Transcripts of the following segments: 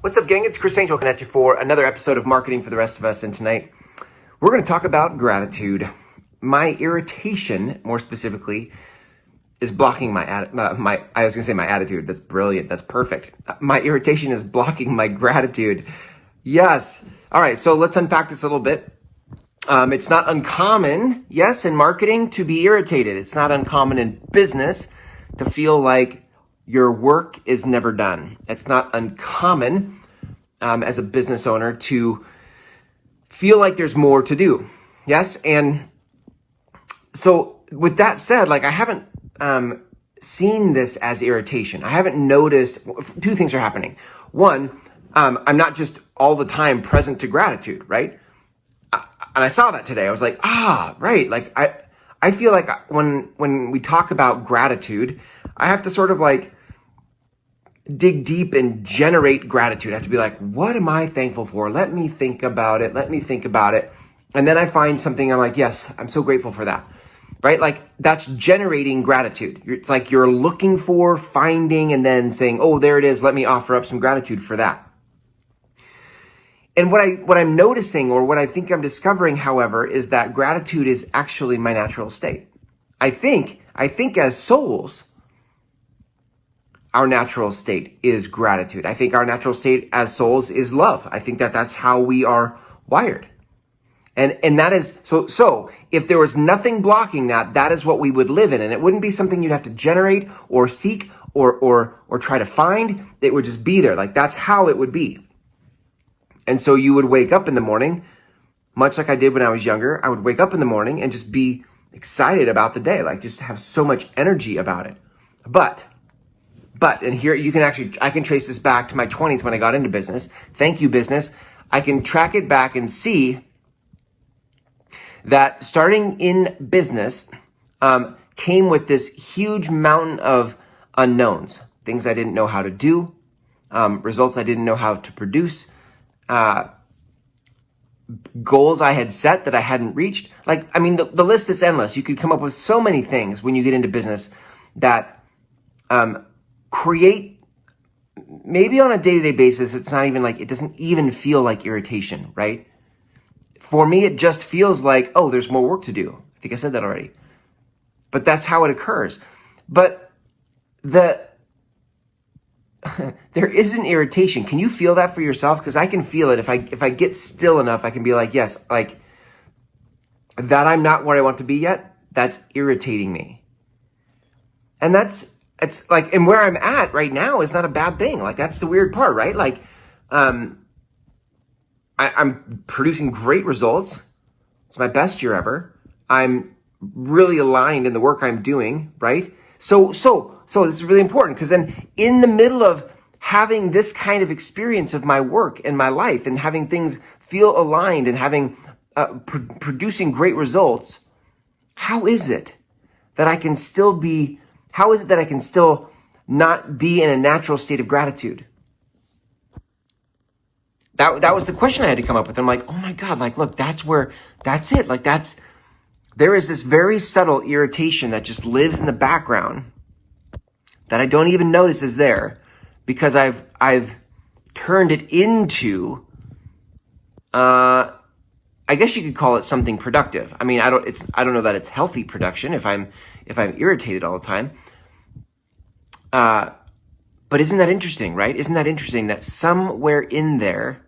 What's up, gang? It's Chris Angel coming at you for another episode of Marketing for the Rest of Us. And tonight, we're going to talk about gratitude. My irritation, more specifically, is blocking my attitude. That's brilliant. That's perfect. My irritation is blocking my gratitude. Yes. All right. So let's unpack this a little bit. It's not uncommon, yes, in marketing to be irritated. It's not uncommon in business to feel like your work is never done. It's not uncommon as a business owner to feel like there's more to do. Yes. And so with that said, like I haven't seen this as irritation. I haven't noticed two things are happening. One, I'm not just all the time present to gratitude, right? And I saw that today. I was like, right. Like I feel like when we talk about gratitude, I have to sort of like dig deep and generate gratitude. I have to be like, what am I thankful for? Let me think about it. And then I find something. I'm like, yes, I'm so grateful for that. Right? Like that's generating gratitude. It's like you're looking for, finding, and then saying, oh, there it is. Let me offer up some gratitude for that. And what I'm noticing, or what I think I'm discovering, however, is that gratitude is actually my natural state. I think as souls, our natural state is gratitude. I think our natural state as souls is love. I think that's how we are wired. And that is, so if there was nothing blocking that is what we would live in. And it wouldn't be something you'd have to generate or seek or try to find. It would just be there. Like that's how it would be. And so you would wake up in the morning, much like I did when I was younger. I would wake up in the morning and just be excited about the day, like just have so much energy about it. But, and here I can trace this back to my 20s when I got into business. Thank you, business. I can track it back and see that starting in business came with this huge mountain of unknowns, things I didn't know how to do, results I didn't know how to produce, goals I had set that I hadn't reached. Like, I mean, the list is endless. You could come up with so many things when you get into business that create, maybe on a day-to-day basis, it's not even like, it doesn't even feel like irritation, right? For me, it just feels like, oh, there's more work to do. I think I said that already. But that's how it occurs. But there is an irritation. Can you feel that for yourself? Because I can feel it. If I get still enough, I can be like, yes, like that I'm not where I want to be yet. That's irritating me. And it's like, and where I'm at right now is not a bad thing. Like that's the weird part, right? Like, I'm producing great results. It's my best year ever. I'm really aligned in the work I'm doing, right? So this is really important because then in the middle of having this kind of experience of my work and my life and having things feel aligned and having producing great results, how is it that I can still not be in a natural state of gratitude? That was the question I had to come up with. I'm like, oh my God, like, look, that's it. Like there is this very subtle irritation that just lives in the background that I don't even notice is there because I've turned it into, I guess you could call it something productive. I mean, I don't know that it's healthy production if I'm irritated all the time. But isn't that interesting, right? Isn't that interesting that somewhere in there,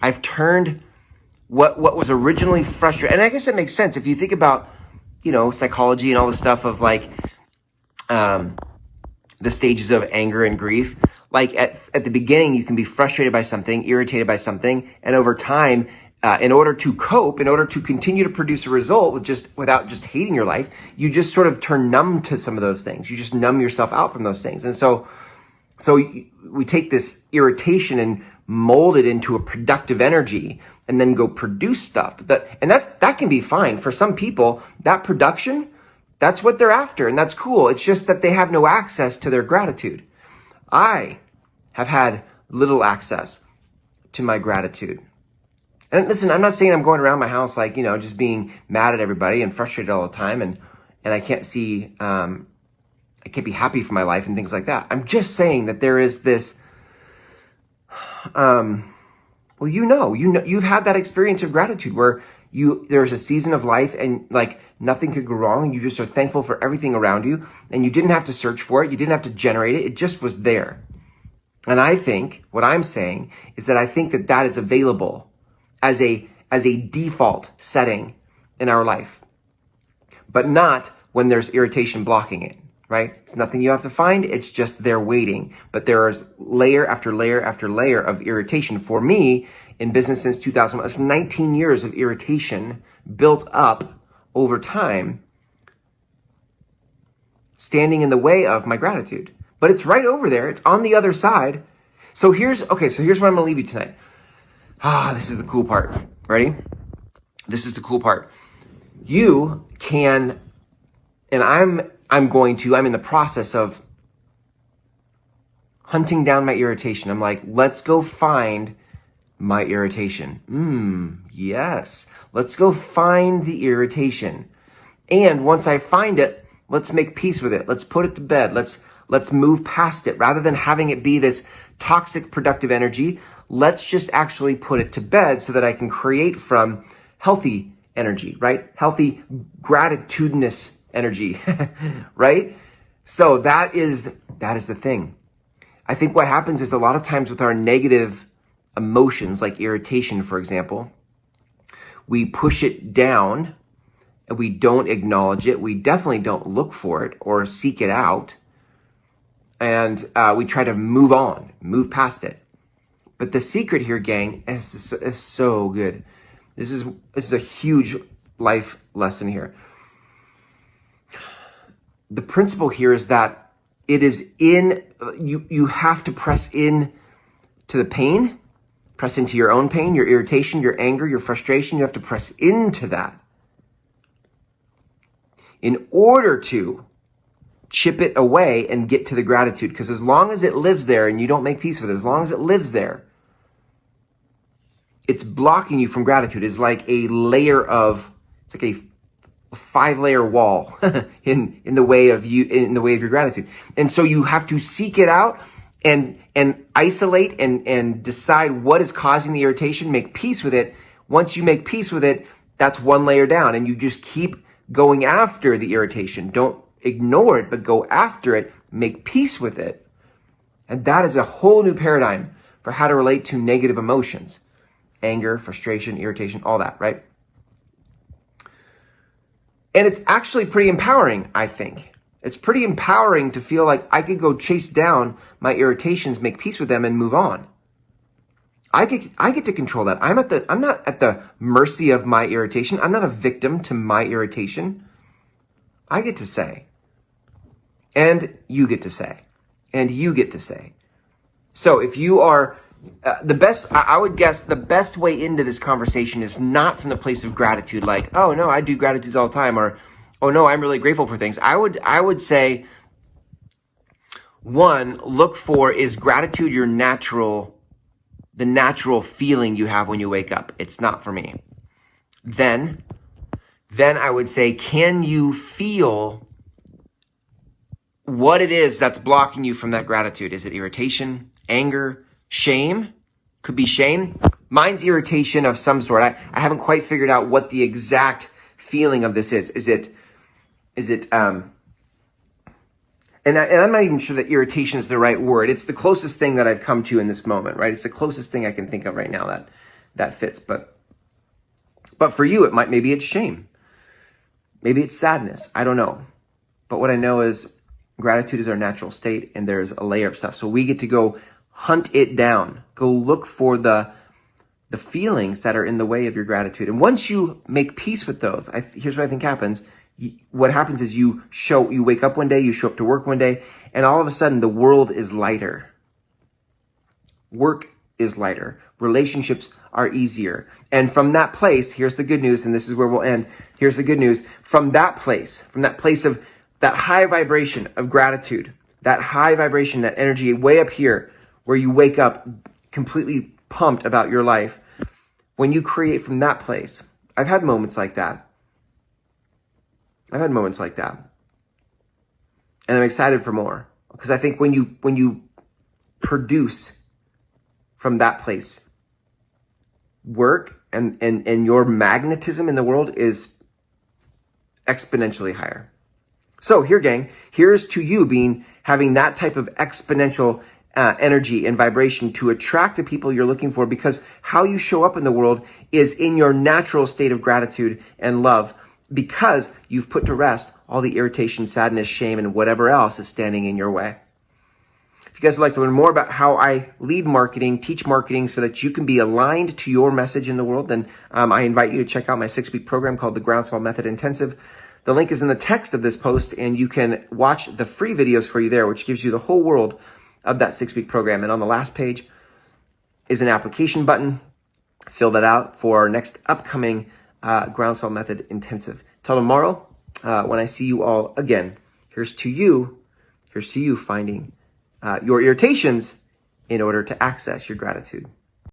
I've turned what was originally frustrating, and I guess it makes sense if you think about, psychology and all the stuff of like, the stages of anger and grief. Like at the beginning, you can be frustrated by something, irritated by something, and over time, in order to cope, in order to continue to produce a result without just hating your life, you just sort of turn numb to some of those things. You just numb yourself out from those things. And so we take this irritation and mold it into a productive energy and then go produce stuff. That can be fine. For some people, that production, that's what they're after. And that's cool. It's just that they have no access to their gratitude. I have had little access to my gratitude. And listen, I'm not saying I'm going around my house like, just being mad at everybody and frustrated all the time. And I can't see I can't be happy for my life and things like that. I'm just saying that there is this, well, you've had that experience of gratitude where there's a season of life and like nothing could go wrong. And you just are thankful for everything around you and you didn't have to search for it. You didn't have to generate it. It just was there. And I think what I'm saying is that I think that that is available as a default setting in our life, but not when there's irritation blocking it, right? It's nothing you have to find. It's just there waiting. But there is layer after layer after layer of irritation. For me, in business since 2001, it's 19 years of irritation built up over time, standing in the way of my gratitude. But it's right over there. It's on the other side. So here's what I'm going to leave you tonight. This is the cool part. Ready? This is the cool part. You can, and I'm in the process of hunting down my irritation. I'm like, let's go find my irritation. Yes. Let's go find the irritation. And once I find it, let's make peace with it. Let's put it to bed. Let's move past it. Rather than having it be this toxic, productive energy, let's just actually put it to bed so that I can create from healthy energy, right? Healthy, gratitudinous energy, right? So that is the thing. I think what happens is a lot of times with our negative emotions, like irritation, for example, we push it down and we don't acknowledge it. We definitely don't look for it or seek it out. And we try to move past it. But the secret here, gang, is so good. This is a huge life lesson here. The principle here is that it is you have to press in to the pain, press into your own pain, your irritation, your anger, your frustration. You have to press into that in order to chip it away and get to the gratitude. Because as long as it lives there and you don't make peace with it, as long as it lives there, it's blocking you from gratitude. It's like a 5-layer wall in the way of your gratitude. And so you have to seek it out and isolate and decide what is causing the irritation, make peace with it. Once you make peace with it, that's one layer down, and you just keep going after the irritation. Don't ignore it, but go after it, make peace with it. And that is a whole new paradigm for how to relate to negative emotions. Anger, frustration, irritation, all that, right? And it's actually pretty empowering, I think. It's pretty empowering to feel like I could go chase down my irritations, make peace with them, and move on. I get to control that. I'm not at the mercy of my irritation. I'm not a victim to my irritation. I get to say. And you get to say. And you get to say. So if you are I would guess the best way into this conversation is not from the place of gratitude, like, oh no, I do gratitudes all the time, or oh no, I'm really grateful for things. I would say, one, look for, is gratitude the natural feeling you have when you wake up? It's not for me. Then I would say, can you feel what it is that's blocking you from that gratitude? Is it irritation, anger, shame? Could be shame. Mine's irritation of some sort. I haven't quite figured out what the exact feeling of this is. Is it and I'm not even sure that irritation is the right word. It's the closest thing that I've come to in this moment, right? It's the closest thing I can think of right now that fits. But for you, maybe it's shame. Maybe it's sadness. I don't know. But what I know is gratitude is our natural state, and there's a layer of stuff. So we get to go hunt it down. Go look for the feelings that are in the way of your gratitude. And once you make peace with those, here's what I think happens. What happens is you wake up one day, you show up to work one day, and all of a sudden the world is lighter. Work is lighter. Relationships are easier. And from that place, here's the good news, and this is where we'll end. Here's the good news. From that place of that high vibration of gratitude, that high vibration, that energy way up here, where you wake up completely pumped about your life, when you create from that place, I've had moments like that. And I'm excited for more, because I think when you produce from that place, work and your magnetism in the world is exponentially higher. So here, gang, here's to you having that type of exponential energy and vibration to attract the people you're looking for, because how you show up in the world is in your natural state of gratitude and love, because you've put to rest all the irritation, sadness, shame, and whatever else is standing in your way. If you guys would like to learn more about how I lead marketing, teach marketing so that you can be aligned to your message in the world, then I invite you to check out my 6-week program called the Groundswell Method Intensive. The link is in the text of this post, and you can watch the free videos for you there, which gives you the whole world of that 6-week program. And on the last page is an application button. Fill that out for our next upcoming Groundswell Method Intensive. Till tomorrow, when I see you all again, here's to you finding your irritations in order to access your gratitude.